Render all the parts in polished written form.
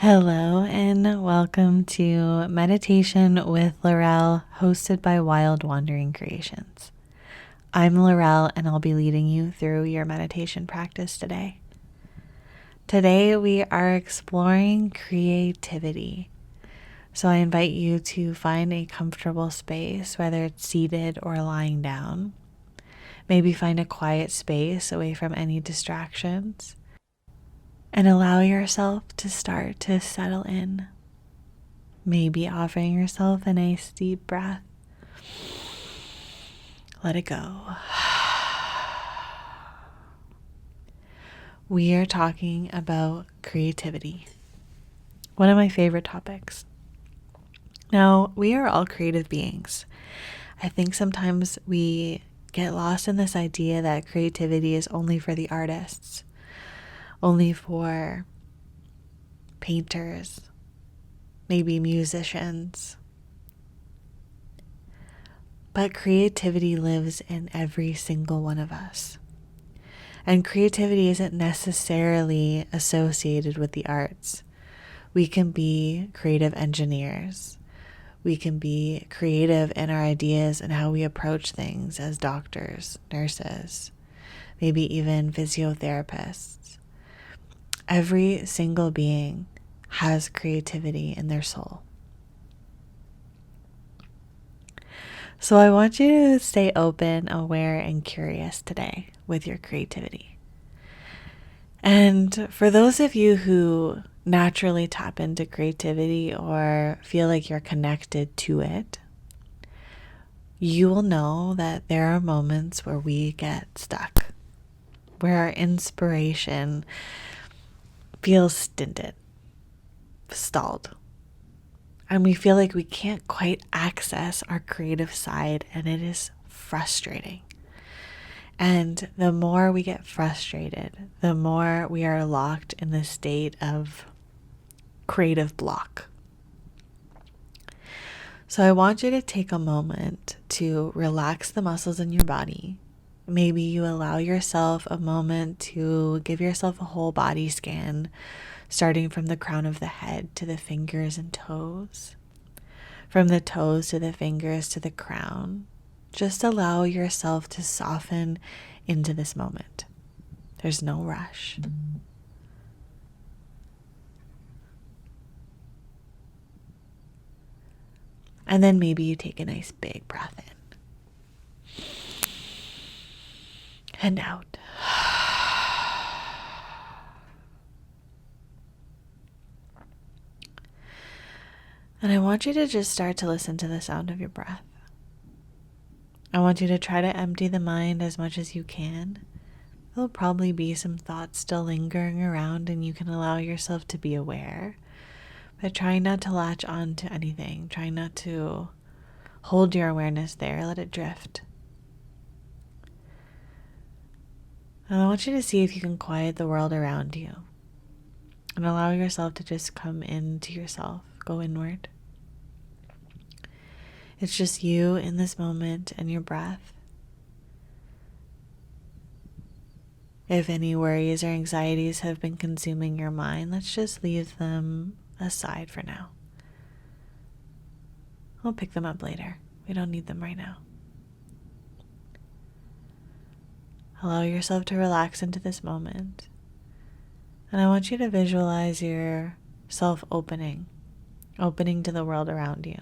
Hello and welcome to Meditation with Laurelle, hosted by Wild Wandering Creations. I'm Laurelle and I'll be leading you through your meditation practice today. Today we are exploring creativity. So I invite you to find a comfortable space, whether it's seated or lying down. Maybe find a quiet space away from any distractions. And allow yourself to start to settle in. Maybe offering yourself a nice deep breath. Let it go. We are talking about creativity, one of my favorite topics. Now, we are all creative beings. I think sometimes we get lost in this idea that creativity is only for the artists, only for painters, maybe musicians. But creativity lives in every single one of us. And creativity isn't necessarily associated with the arts. We can be creative engineers. We can be creative in our ideas and how we approach things as doctors, nurses, maybe even physiotherapists. Every single being has creativity in their soul. So I want you to stay open, aware, and curious today with your creativity. And for those of you who naturally tap into creativity or feel like you're connected to it, you will know that there are moments where we get stuck, where our inspiration feels stinted, stalled, and we feel like we can't quite access our creative side, and it is frustrating. And the more we get frustrated, the more we are locked in the state of creative block. So I want you to take a moment to relax the muscles in your body. Maybe you allow yourself a moment to give yourself a whole body scan, starting from the crown of the head to the fingers and toes, from the toes to the fingers to the crown. Just allow yourself to soften into this moment. There's no rush. And then maybe you take a nice big breath in and out. And I want you to just start to listen to the sound of your breath. I want you to try to empty the mind as much as you can. There'll probably be some thoughts still lingering around, and you can allow yourself to be aware. But try not to latch on to anything. Try not to hold your awareness there. Let it drift. And I want you to see if you can quiet the world around you. And allow yourself to just come into yourself. Go inward. It's just you in this moment and your breath. If any worries or anxieties have been consuming your mind, let's just leave them aside for now. We'll pick them up later. We don't need them right now. Allow yourself to relax into this moment. And I want you to visualize yourself opening to the world around you.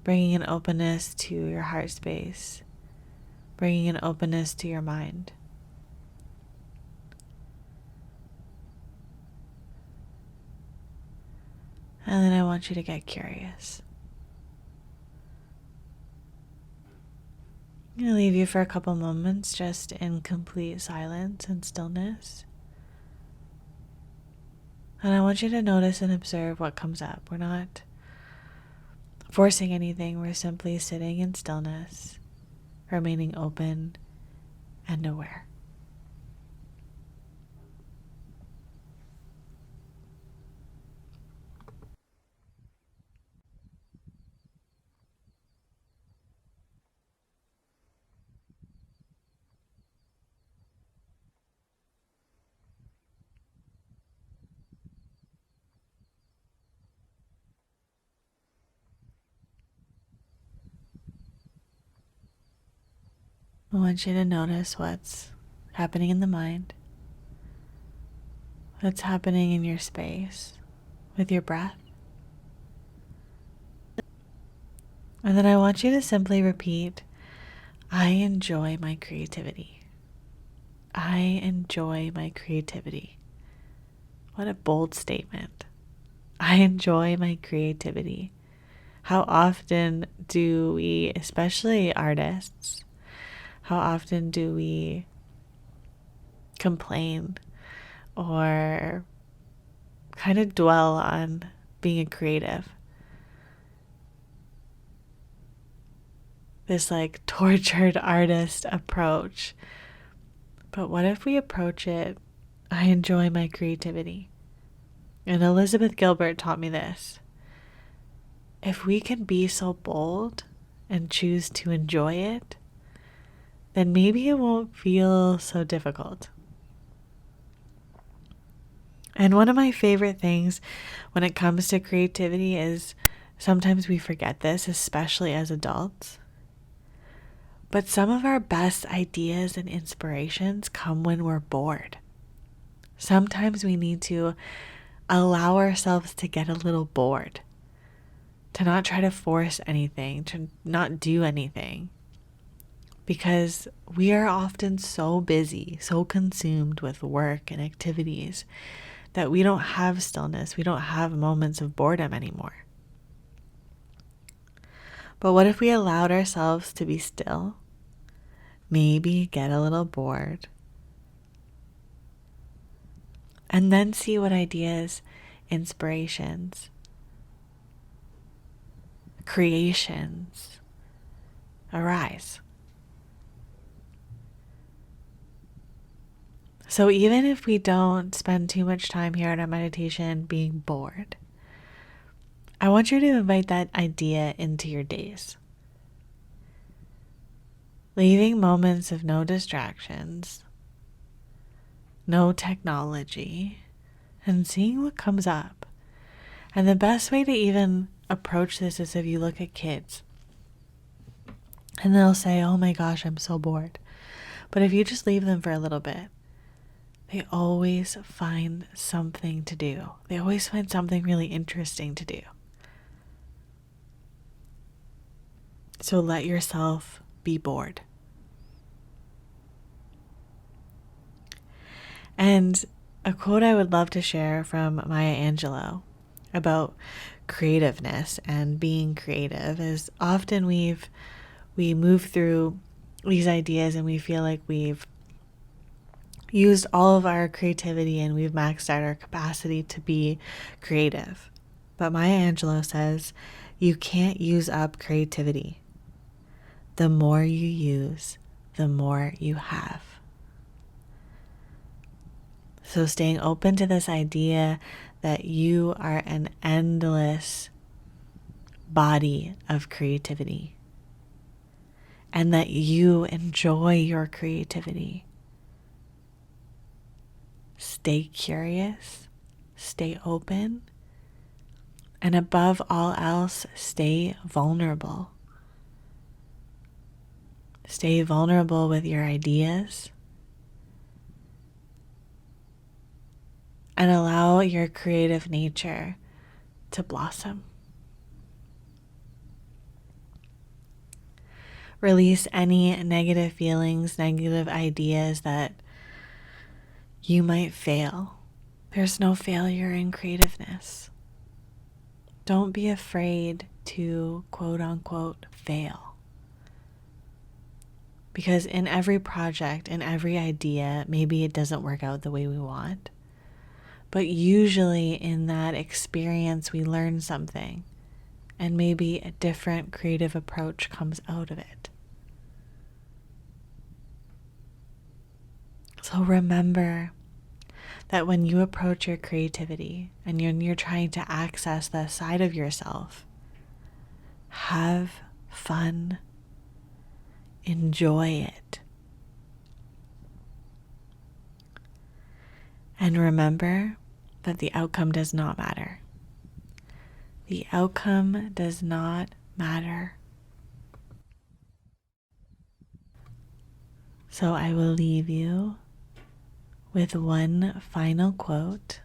Bringing an openness to your heart space. Bringing an openness to your mind. And then I want you to get curious. I'm going to leave you for a couple moments just in complete silence and stillness. And I want you to notice and observe what comes up. We're not forcing anything. We're simply sitting in stillness, remaining open and aware. I want you to notice what's happening in the mind, what's happening in your space with your breath. And then I want you to simply repeat, I enjoy my creativity. I enjoy my creativity. What a bold statement. I enjoy my creativity. How often do we, especially artists, how often do we complain or kind of dwell on being a creative? This like tortured artist approach. But what if we approach it, I enjoy my creativity? And Elizabeth Gilbert taught me this. If we can be so bold and choose to enjoy it, then maybe it won't feel so difficult. And one of my favorite things when it comes to creativity is sometimes we forget this, especially as adults. But some of our best ideas and inspirations come when we're bored. Sometimes we need to allow ourselves to get a little bored, to not try to force anything, to not do anything. Because we are often so busy, so consumed with work and activities that we don't have stillness, we don't have moments of boredom anymore. But what if we allowed ourselves to be still, maybe get a little bored, and then see what ideas, inspirations, creations arise? So even if we don't spend too much time here in our meditation being bored, I want you to invite that idea into your days. Leaving moments of no distractions, no technology, and seeing what comes up. And the best way to even approach this is if you look at kids and they'll say, oh my gosh, I'm so bored. But if you just leave them for a little bit, they always find something to do. They always find something really interesting to do. So let yourself be bored. And a quote I would love to share from Maya Angelou about creativeness and being creative is often we move through these ideas and we feel like we've used all of our creativity and we've maxed out our capacity to be creative. But Maya Angelou says, you can't use up creativity. The more you use, the more you have. So staying open to this idea that you are an endless body of creativity and that you enjoy your creativity. Stay curious, stay open, and above all else, stay vulnerable. Stay vulnerable with your ideas and allow your creative nature to blossom. Release any negative feelings, negative ideas that you might fail. There's no failure in creativeness. Don't be afraid to quote unquote fail. Because in every project, in every idea, maybe it doesn't work out the way we want. But usually in that experience, we learn something. And maybe a different creative approach comes out of it. So remember that when you approach your creativity and you're trying to access that side of yourself, have fun, enjoy it. And remember that the outcome does not matter. The outcome does not matter. So I will leave you with one final quote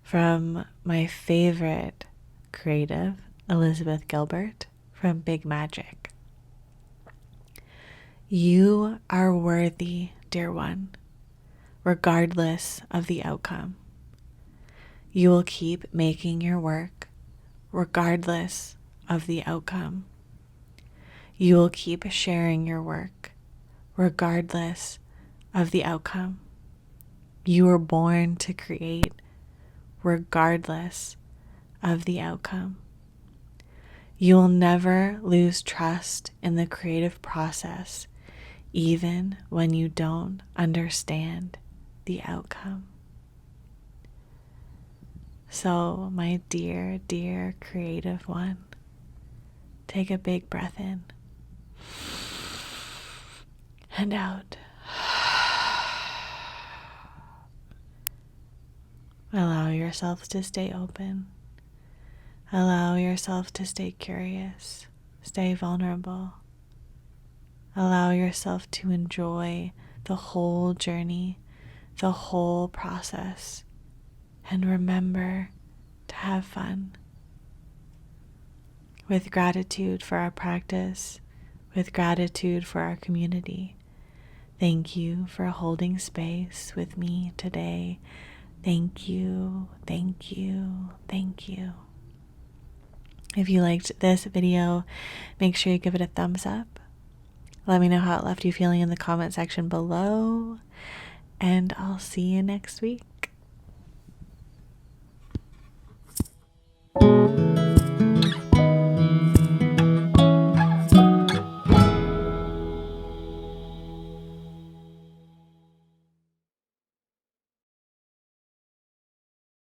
from my favorite creative, Elizabeth Gilbert, from Big Magic. You are worthy, dear one, regardless of the outcome. You will keep making your work regardless of the outcome. You will keep sharing your work regardless of the outcome. You were born to create regardless of the outcome. You will never lose trust in the creative process, even when you don't understand the outcome. So, my dear, dear creative one, take a big breath in and out. Allow yourself to stay open. Allow yourself to stay curious. Stay vulnerable. Allow yourself to enjoy the whole journey, the whole process, and remember to have fun. With gratitude for our practice, with gratitude for our community, thank you for holding space with me today. Thank you, thank you, thank you. If you liked this video, make sure you give it a thumbs up. Let me know how it left you feeling in the comment section below, and I'll see you next week.